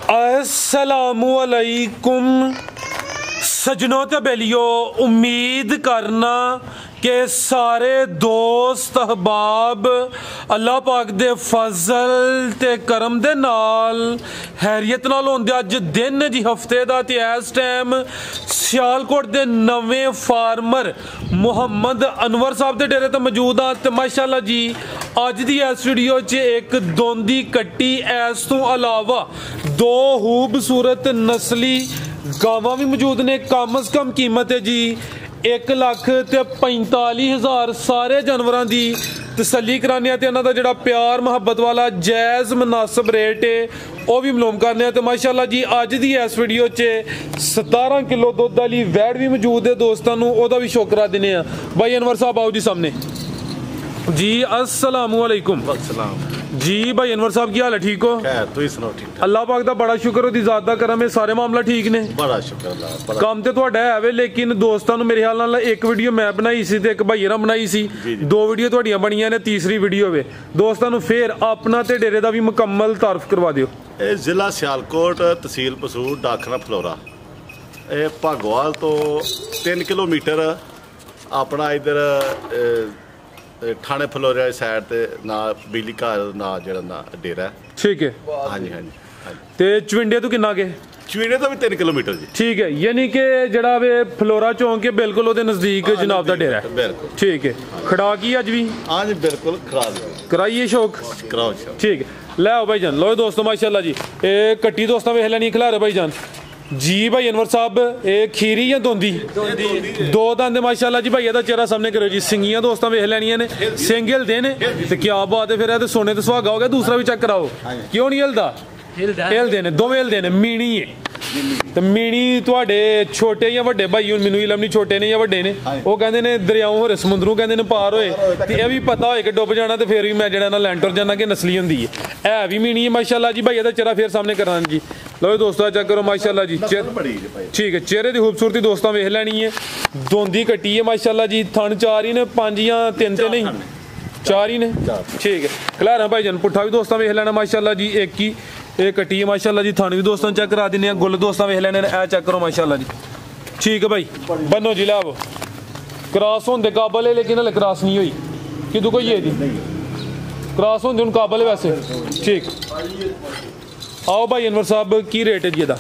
अस्सलामुअलैकुम सजनों ते बेलियो, उम्मीद करना कि सारे दोस्त अहबाब अल्लाह पाक दे फजल ते करम दे नाल हैरियत नाल होंदे। अज दिन जी हफ्ते दा ते इस टाइम सियालकोट दे नवें फार्मर मुहम्मद अनवर साहब दे डेरे ते मौजूद हाँ। ते माशाअल्लाह जी अज दी इस वीडियो च एक दोंदी कट्टी, इस तो अलावा दो खूबसूरत नस्ली गावां भी मौजूद ने। कम अज कम कीमत है जी 1,45,000। सारे जानवरों की तसल्ली कराने ते इन्हां दा जिहड़ा प्यार मुहब्बत वाला जायज़ मुनासिब रेट है वह भी मालूम करने। तो माशाअल्लाह जी अज दी इस वीडियो च 17 किलो दुध वाली वैड़ भी मौजूद है। दोस्तों ओदा भी शौकरा दिने भाई अनवर साहब, आओ जी सामने जी। अस्सलामुअलैकुम जी भाई अनवर साहब, की हाल है? ठीक हो? ठीक। अल्लाह पाक दा बड़ा शुक्र, ओदी ज़ात दा करम है, सारे मामला ठीक ने? बड़ा शुक्र अल्लाह। काम ते तुहाडा है वे, लेकिन दोस्तां नूं मेरे ख्याल नाल एक वीडियो मैं बनाई सी ते एक भाई ने बनाई सी, दो वीडियो तुहाडियां बणियां ने, तीसरी वीडियो वे। दोस्तां नूं फिर अपना ते डेरे दा भी मुकम्मल तारफ करवा दिओ। ਇਹ ਜ਼ਿਲ੍ਹਾ ਸਿਆਲਕੋਟ, ਤਹਿਸੀਲ ਪਸੂਰ, ਡਾਕਖਾਨਾ ਫਲੋਰਾ। ਇਹ ਭਾਗੋਵਾਲ ਤੋਂ 3 ਕਿਲੋਮੀਟਰ ਆਪਣਾ ਇਧਰ ਥਾਣੇ ਫਲੋਰਾ ਦੀ ਸਾਈਡ ਤੇ ਨਾ ਬਿਜਲੀ ਘਰ ਨਾ ਜਿਹੜਾ ਨਾ ਡੇਰਾ। ठीक है। ਹਾਂਜੀ ਹਾਂਜੀ। ते चविंडे तो किन्ना के? ਚਵੀਣੇ ਤੋਂ ਵੀ 3 ਕਿਲੋਮੀਟਰ ਜੀ। ठीक है, यानी कि जड़ा वे फ्लोरा चौंक के बिल्कुल ओदे नजदीक जनाब दा डेरा है। बिल्कुल ठीक है। खड़ा की अज भी? हाँ जी बिल्कुल, खराब कराइए शौक, कराओ शौक। ठीक है। लै आओ भाई जान, लो दोस्तों माशाल्लाह जी ये कट्टी दोस्तों वेख लैनी खिलारे भाई जान जी। भाई अनवर साहब ये खीरी या दोंदी? दो दंद माशाल्लाह जी। भाई चेहरा सामने करो जी। सिंगियां दोस्तों वेख लैनियां ने, सिंग हिलदे ने ते क्या बात है। फिर ये सोने ते सुहागा हो गया। दूसरा भी चेक कराओ, क्यों नहीं हिलदा? हिलदे ने, दोवें हिलदे ने। मीणी है ते मीणी तुहाडे छोटे या वड्डे भाई, हुण मैनूं इलम नहीं छोटे ने या वड्डे ने, वो कहंदे ने दरियाओं होरे समुंदरों कहंदे ने पार होए, ते ये भी पता होए कि डुब जाना ते फिर भी मैं जेड़ा ना लैंटर जाना कि नस्ली हुंदी है भी मीणी है माशाल्लाह जी। भाई दा चेहरा फिर सामने करां जी। लो दोस्तों चेक करो माशाल्लाह जी। ठीक है, चेहरे की खूबसूरती दोस्तों वेख लैनी है। दोंदी कट्टी है माशाल्लाह जी। थन चार ही ने, 5 या 3 ते नहीं, 4 ही ने। ठीक है, खलारा भाई जान पुट्ठा भी दोस्तों वेख लेना माशाल्लाह जी। एक ही ये कट्टी है माशाल्लाह जी। थाने भी दोस्तों चेक करा देने, गुल दोस्तों वेख लेने, ए चेक करो माशाल्लाह जी। ठीक है भाई, बनो जी लाओ। क्रॉस होने काबल है लेकिन हले क्रॉस नहीं हुई कि कोई ये क्रॉस होने हूँ काबल है वैसे। ठीक, आओ भाई अनवर साहब की रेट है जी एदा?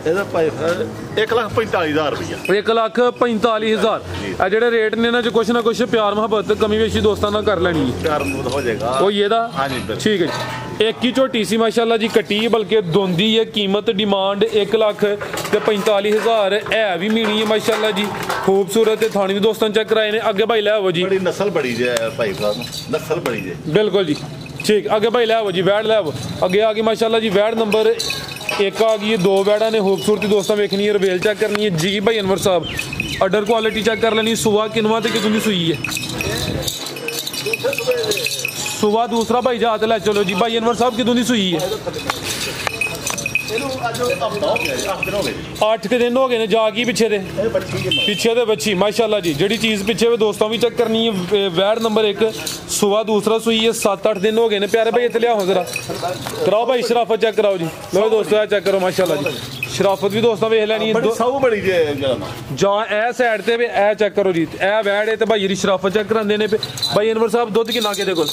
1,45,000 रुपया। 1,45,000 जेडे रेट ने ना कुछ ना कुछ प्यार मुहब्बत कमी बेशी दोस्तों ना कर लेनी है, प्यार हो जाएगा वो ये दा। हाँ जी ठीक है जी। एक ही झोटी सी माशाल्लाह जी कट्टी है, बल्कि दोंदी है। कीमत डिमांड 1,45,000 है भी मीणी है माशाल्लाह जी। खूबसूरत है, थाने भी दोस्तों चेक कराए ने। अगे भाई लै जी, बड़ी नस्ल बड़ी जे भाई साहब, नस्ल बड़ी जे। बिल्कुल जी। ठीक, अगे भाई लै जी वैड़ लै अगे आ गई माशाल्लाह जी। वैड़ नंबर 1 आ गई है। 2 वैड़ा ने, खूबसूरती दोस्तों वेखनी है, रवेल चेक करनी है जी। भाई अनवर साहब अडर क्वालिटी चेक कर लेनी। सुबह किनवा ते कितनी सुई है? सुबह दूसरा भाई जात लै चलो जी। भाई अनवर साहब कितनी सुई है? 8 के दिन हो गए ने। जागी पिछे दे बच्ची माशाल्लाह जी। जड़ी चीज़ पिछे वे दोस्तों भी चेक करनी है। वैड़ नंबर 1 सुबह दूसरा सुई है। 7-8 दिन हो गए ने। प्यारे भाई इतने लियाओ जरा, कराओ भाई शराफत चेक कराओ जी। लो दोस्तों चेक करो माशाल्लाह जी। शराफत भी दोस्तों वेख लैनी है। जा ए साइड ते ए चेक करो जी। ए वैड़ है ते भाई शराफत चेक करांदे ने पे। भाई अनवर साहब दुध किन्ना के कोल?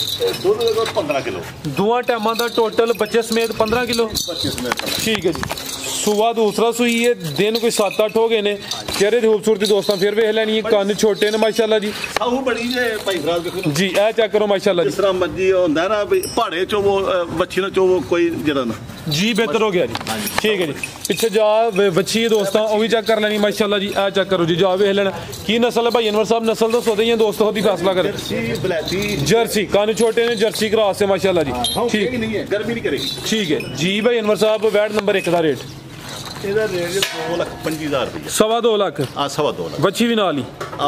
15 किलो। दोवां टाइमां दा टोटल बच्चे समेत 15 किलो। ठीक है जी। सुबह दूसरा सुई है। दिन कोई 7-8 हो गए ने। चेहरे की खूबसूरती दोस्तों फिर वेख लैनी है। कान छोटे ने माशाल्लाह जी। जी ए चेक करो माशाल्लाह जी। जिस तरह मर्जी होंदा है ना पहाड़े चोवो बच्ची ना चोवो कोई जड़ा ना जी बेहतर हो गया जी। ठीक है जी। पीछे जा बच्ची है दोस्तों वो भी चेक कर लेनी माशाल्लाह जी। ए चेक करो जी, जा वेख लेना की नस्ल है भाई अनवर साहब। नस्ल तो सोते ही दोस्तों खुद ही फैसला करे। जर्सी, कान छोटे ने, जर्सी क्रॉस है माशाल्लाह जी। ठीक, गर्मी नहीं करेगी। ठीक है जी। भाई अनवर साहब वैड नंबर 1 का रेट? 2,25,000 रुपया। 2.25 लाख। हाँ 2.25 लाख। बच्ची भी नाल ही?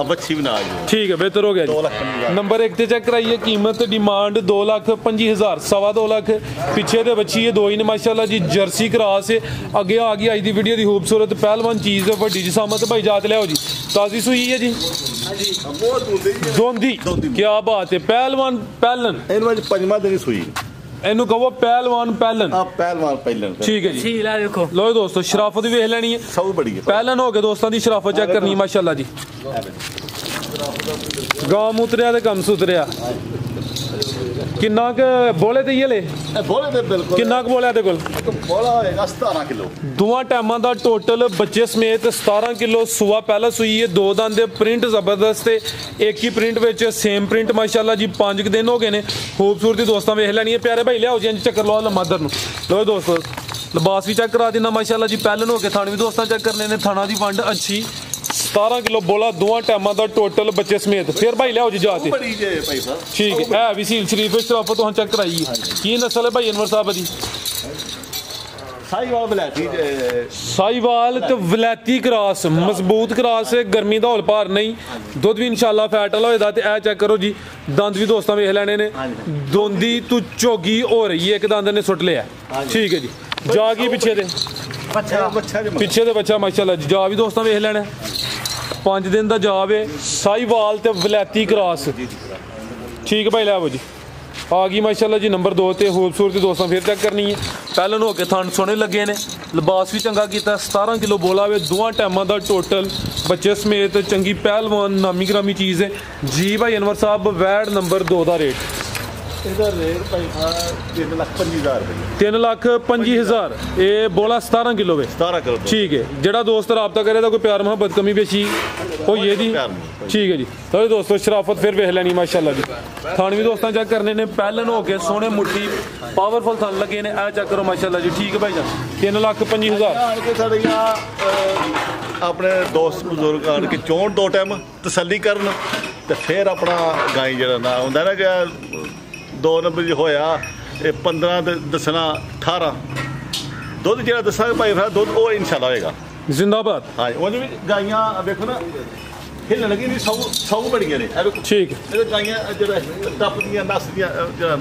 बच्ची भी नाल ही। ठीक है, बेहतर हो गया जी। 2,25,000 नंबर 1 ते चेक कराइए। कीमत डिमांड 2,25,000, 2.25 लाख। पीछे दे बच्ची है 2 ही ने माशाल्लाह जी। जर्सी क्रॉस है। अगे आ गई आज दी वीडियो दी खूबसूरत पहलवान चीज़ है, वड्डी जिसामत भाई जात लियाओ जी। ताज़ी सुई है जी। दोंदी, क्या बात है। पहलवान पहलन 5वां दिन सुई। ਇਹਨੂੰ ਕਹੋ ਪਹਿਲਵਾਨ ਪਹਿਲਨ। ਪਹਿਲਵਾਨ ਪਹਿਲਨ। ਠੀਕ ਹੈ ਜੀ। ਸੀਲ ਆ ਦੇਖੋ। ਲੋ ਦੋਸਤੋ ਸ਼ਰਾਫਤ ਵੀ ਵੇਖ ਲੈਣੀ ਹੈ, ਸਭ ਬੜੀ ਹੈ। ਪਹਿਲਨ ਹੋ ਕੇ ਦੋਸਤਾਂ ਦੀ ਸ਼ਰਾਫਤ ਚੈੱਕ ਕਰਨੀ ਮਾਸ਼ਾਅੱਲਾ ਜੀ। ਗਾਂ ਮੁਤਰਿਆ ਤੇ ਕੰਮ ਸੁਤਰਿਆ। ਕਿੰਨਾ ਕ ਬੋਲੇ ਤੇ ਇਹ ਲੈ ਬੋਲੇ ਤੇ ਬਿਲਕੁਲ ਕਿੰਨਾ ਕ ਬੋਲਿਆ ਤੇ ਕੋਲ ਬੋਲਾ ਹੋਏਗਾ 17 ਕਿਲੋ। ਦੋਵਾਂ ਟਾਈਮਾਂ ਦਾ ਟੋਟਲ ਬੱਚੇ ਸਮੇਤ 17 ਕਿਲੋ ਸੂਆ ਪਹਿਲਾਂ ਸੂਈ ਹੈ। 2 ਦੰਦ ਦੇ ਪ੍ਰਿੰਟ ਜ਼ਬਰਦਸਤ ਤੇ ਇੱਕ ਹੀ ਪ੍ਰਿੰਟ ਵਿੱਚ ਸੇਮ ਪ੍ਰਿੰਟ ਮਾਸ਼ਾਅੱਲਾ ਜੀ। 5 ਦਿਨ ਹੋ ਗਏ ਨੇ। ਖੂਬਸੂਰਤੀ ਦੋਸਤਾਂ ਵੇਖ ਲੈਣੀ ਹੈ। ਪਿਆਰੇ ਭਾਈ ਲਿਆਓ ਜੀ ਚੱਕਰ ਲਓ ਲਮਾਦਰ ਨੂੰ। ਲੋ ਦੋਸਤੋ ਲਿਬਾਸ ਵੀ ਚੈੱਕ ਕਰਾ ਦੇਣਾ ਮਾਸ਼ਾਅੱਲਾ ਜੀ। ਪਹਿਲਨ ਹੋ ਕੇ ਥਣ ਵੀ ਦੋਸਤਾਂ ਚੈੱਕ ਕਰਨੇ ਨੇ। ਥਣਾ ਦੀ ਵੰਡ ਅੱਛੀ। 17 ਕਿਲੋ ਬੋਲਾ ਦੋਵਾਂ ਟਾਈਮਾਂ ਦਾ ਟੋਟਲ ਬੱਚੇ ਸਮੇਤ। ਫਿਰ ਭਾਈ ਲਿਆਓ ਜੀ ਜਾ ਕੇ। ਬੜੀ ਜੇ ਭਾਈ ਸਾਹਿਬ। ਠੀਕ ਹੈ ਵੀ ਸੀਲ ਸ਼ਰੀਫ ਸ਼ਰਾਫਤ ਤੋਂ ਚੈੱਕ ਕਰਾਈ ਕੀ ਨਸਲ ਹੈ ਭਾਈ ਅਨਵਰ ਸਾਹਿਬ ਦੀ? ਸਾਈਵਾਲ ਬਲੈਤੀ ਸਾਈਵਾਲ ਤੇ ਵਲੈਤੀ ਕਰਾਸ ਮਜ਼ਬੂਤ ਕਰਾਸ ਹੈ। ਗਰਮੀ ਦਾ ਹੌਲ ਭਾਰ ਨਹੀਂ। ਦੁੱਧ ਵੀ ਇਨਸ਼ਾਅੱਲਾ ਫੈਟ ਵਾਲਾ ਹੋਏਦਾ। ਤੇ ਇਹ ਚੈੱਕ ਕਰੋ ਜੀ ਦੰਦ ਵੀ ਦੋਸਤਾਂ ਵੇਖ ਲੈਣੇ ਨੇ। ਦੋਂਦੀ ਤੂੰ ਝੋਗੀ ਹੋ ਰਹੀ ਹੈ। ਇੱਕ ਦੰਦ ਨੇ ਸੁੱਟ ਲਿਆ। ਠੀਕ ਹੈ ਜੀ। ਜਾ ਗਈ ਪਿੱਛੇ ਦੇ ਪਿੱਛੇ ਦੇ ਬੱਚਾ ਮਾਸ਼ਾਅੱਲਾ ਜੀ। ਜਾ ਵੀ ਦੋਸਤਾਂ ਵੇਖ ਲੈਣਾ। 5 ਦਿਨ ਦਾ ਜਾਬ ਹੈ। ਸਾਈਵਾਲ ਤੇ ਵਲੈਤੀ ਕਰਾਸ। ਠੀਕ ਭਾਈ ਲੈ ਜੀ ਆ ਗਈ ਮਾਸ਼ਾਅੱਲਾ ਜੀ ਨੰਬਰ 2 ਤੇ। ਖੂਬਸੂਰਤੀ ਦੋਸਤਾਂ ਫਿਰ ਚੈੱਕ ਕਰਨੀ ਹੈ। ਪਹਿਲਾਂ ਹੋ ਕੇ ਥਣ ਸੋਹਣੇ ਲੱਗੇ ਨੇ। ਲਿਬਾਸ ਵੀ ਚੰਗਾ ਕੀਤਾ। 17 ਕਿਲੋ ਬੋਲਾ ਵੇ ਦੋਵਾਂ ਟਾਈਮਾਂ ਦਾ ਟੋਟਲ ਬੱਚੇ ਸਮੇਤ। ਚੰਗੀ ਪਹਿਲਵਾਨ ਨਾਮੀ ਗ੍ਰਾਮੀ ਚੀਜ਼ ਹੈ ਜੀ ਭਾਈ ਅਨਵਰ ਸਾਹਿਬ। ਵੈਡ ਨੰਬਰ 2 ਦਾ ਰੇਟ ਇਹਦਾ ਰੇਟ ਭਾਈ ਸਾਹਿਬ 3,25,000 ਰੁਪਏ। 3,25,000 ਇਹ ਬੋਲਾ 17 ਕਿਲੋ ਵੇ। 17 ਕਿਲੋ ਠੀਕ ਹੈ। ਜਿਹੜਾ ਦੋਸਤ ਰਾਬਤਾ ਕਰੇ ਤਾਂ ਕੋਈ ਪਿਆਰ ਮੁਹੱਬਤ ਕਮੀ ਬੇਸ਼ੀ ਹੋਈ ਇਹਦੀ। ਠੀਕ ਹੈ ਜੀ। ਤਾਂ ਦੋਸਤੋ ਸ਼ਰਾਫਤ ਫਿਰ ਵੇਖ ਲੈਣੀ ਮਾਸ਼ਾਅੱਲਾ ਜੀ। ਥਣ ਵੀ ਦੋਸਤਾਂ ਚੈੱਕ ਕਰਨੇ ਨੇ। ਪਹਿਲਨ ਹੋ ਕੇ ਸੋਹਣੇ ਮੁੱਠੀ ਪਾਵਰਫੁਲ ਥਣ ਲੱਗੇ ਨੇ। ਇਹ ਚੈੱਕ ਕਰੋ ਮਾਸ਼ਾਅੱਲਾ ਜੀ। ਠੀਕ ਹੈ ਭਾਈ ਜਾਨ 3,25,000 ਆਣ ਕੇ ਸਾਡੀਆਂ ਆਪਣੇ ਦੋਸਤ ਬਜ਼ੁਰਗ ਆਣ ਕੇ ਚੋਣ 2 ਟਾਈਮ ਤਸੱਲੀ ਕਰਨ ਤੇ ਫਿਰ ਆਪਣਾ ਗਾਈ ਜਿਹੜਾ ਨਾ ਹੁੰਦਾ ਨਾ ਕਿ 2 ਨੰਬਰ ਹੋਇਆ ਇਹ 15 ਤੇ ਦੱਸਣਾ 18 ਦੁੱਧ ਜਿਹੜਾ ਦੱਸਾਂਗੇ ਭਾਈ ਫਿਰ ਦੁੱਧ ਉਹ ਇਨਸ਼ਾਅੱਲਾ ਹੋਏਗਾ ਜ਼ਿੰਦਾਬਾਦ। ਹਾਂ ਉਹਦੇ ਵਿੱਚ ਗਾਈਆਂ ਵੇਖੋ ਨਾ ਹਿੱਲਣ ਲੱਗੀ ਨਹੀਂ ਸੌ ਬੜੀਆਂ ਨੇ। ਇਹ ਵੇਖੋ ਠੀਕ ਇਹ ਗਾਈਆਂ ਜਿਹੜਾ ਟੱਪਦੀਆਂ ਨੱਸਦੀਆਂ ਜਿਹੜਾ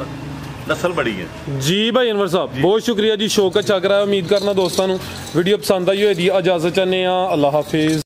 ਨਸਲ ਬੜੀ ਹੈ ਜੀ ਭਾਈ ਅਨਵਰ ਸਾਹਿਬ। ਬਹੁਤ ਸ਼ੁਕਰੀਆ ਜੀ। ਸ਼ੌਕ ਅੱਛਾ ਕਰਾਇਆ। ਉਮੀਦ ਕਰਨਾ ਦੋਸਤਾਂ ਨੂੰ ਵੀਡੀਓ ਪਸੰਦ ਆਈ ਹੋਏਗੀ। ਇਜਾਜ਼ਤ ਚਾਹੁੰਦੇ ਹਾਂ। ਅੱਲਾਹ ਹਾਫਿਜ਼।